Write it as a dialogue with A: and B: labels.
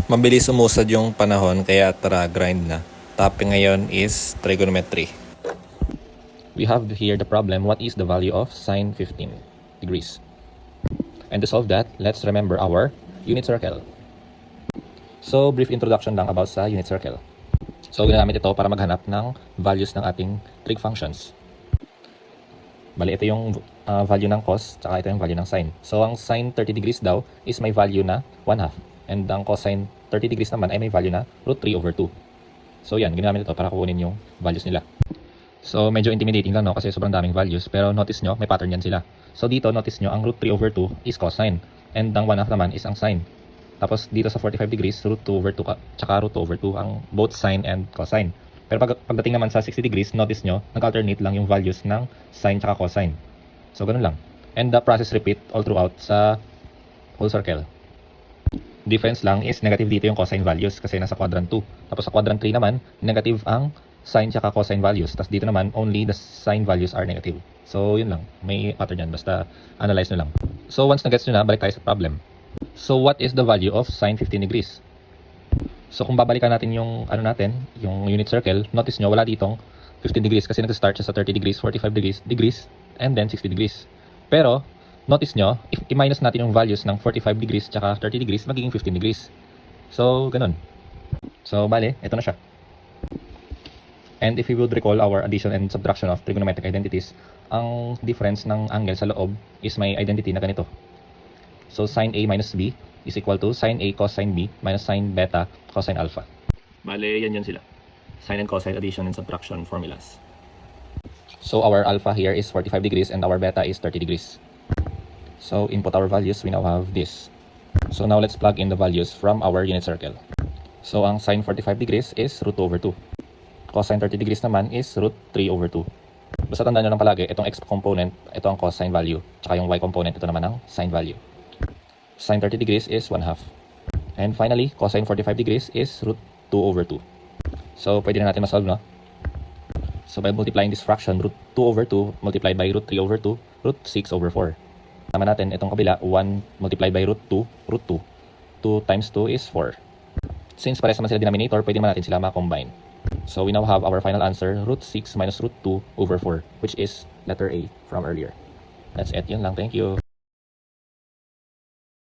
A: Mabilis umusad yung panahon kaya tara grind na. Topic ngayon is trigonometry.
B: We have here the problem, what is the value of sine 15 degrees? And to solve that, let's remember our unit circle. So, brief introduction lang about sa unit circle. So, ginamit ito para maghanap ng values ng ating trig functions. Bali, ito yung value ng cos, tsaka ito yung value ng sine. So, ang sine 30 degrees daw is may value na 1/2. And ang cosine 30 degrees naman ay may value na root 3/2. So, yan, ginamit ito para kukunin yung values nila. So, medyo intimidating lang, no? Kasi sobrang daming values. Pero notice nyo, may pattern yan sila. So, dito, notice nyo, ang root 3/2 is cosine. And ang 1/2 naman is ang sine. Tapos, dito sa 45 degrees, root 2/2 tsaka root 2/2 ang both sine and cosine. Pero pagdating naman sa 60 degrees, notice nyo, nag-alternate lang yung values ng sine tsaka cosine. So, ganun lang. And the process repeat all throughout sa whole circle. Difference lang is negative dito yung cosine values kasi nasa quadrant 2. Tapos sa quadrant 3 naman, negative ang sine tsaka cosine values. Tapos dito naman, only the sine values are negative. So, yun lang. May pattern yan. Basta analyze nyo lang. So, once na-gets nyo na, balik tayo sa problem. So, what is the value of sine 15 degrees? So, kung babalikan natin yung, yung unit circle, notice nyo, wala ditong 15 degrees kasi nag-start siya sa 30 degrees, 45 degrees, and then 60 degrees. Pero, notice nyo, if i-minus natin yung values ng 45 degrees tsaka 30 degrees, magiging 15 degrees. So, ganun. So, bale, ito na siya. And if we would recall our addition and subtraction of trigonometric identities, ang difference ng angle sa loob is may identity na ganito. So, sine A minus B is equal to sine A cosine B minus sine beta cosine alpha. Bale, yan sila. Sine and cosine addition and subtraction formulas. So, our alpha here is 45 degrees and our beta is 30 degrees. So, input our values, we now have this. So, now let's plug in the values from our unit circle. So, ang sine 45 degrees is root 2/2. Cosine 30 degrees naman is root 3/2. Basta tandaan nyo lang palagi, itong x component, ito ang cosine value. Tsaka yung y component, ito naman ang sine value. Sine 30 degrees is 1/2. And finally, cosine 45 degrees is root 2/2. So, pwede na natin masolve, no? So, by multiplying this fraction, root 2/2 multiplied by root 3/2, root 6/4. Tama natin, itong kabila, 1 multiplied by root 2, root 2. 2 times 2 is 4. Since pares naman sila denominator, pwede naman natin sila ma-combine. So, we now have our final answer, root 6 minus root 2/4, which is letter A from earlier. That's it. Yun lang. Thank you.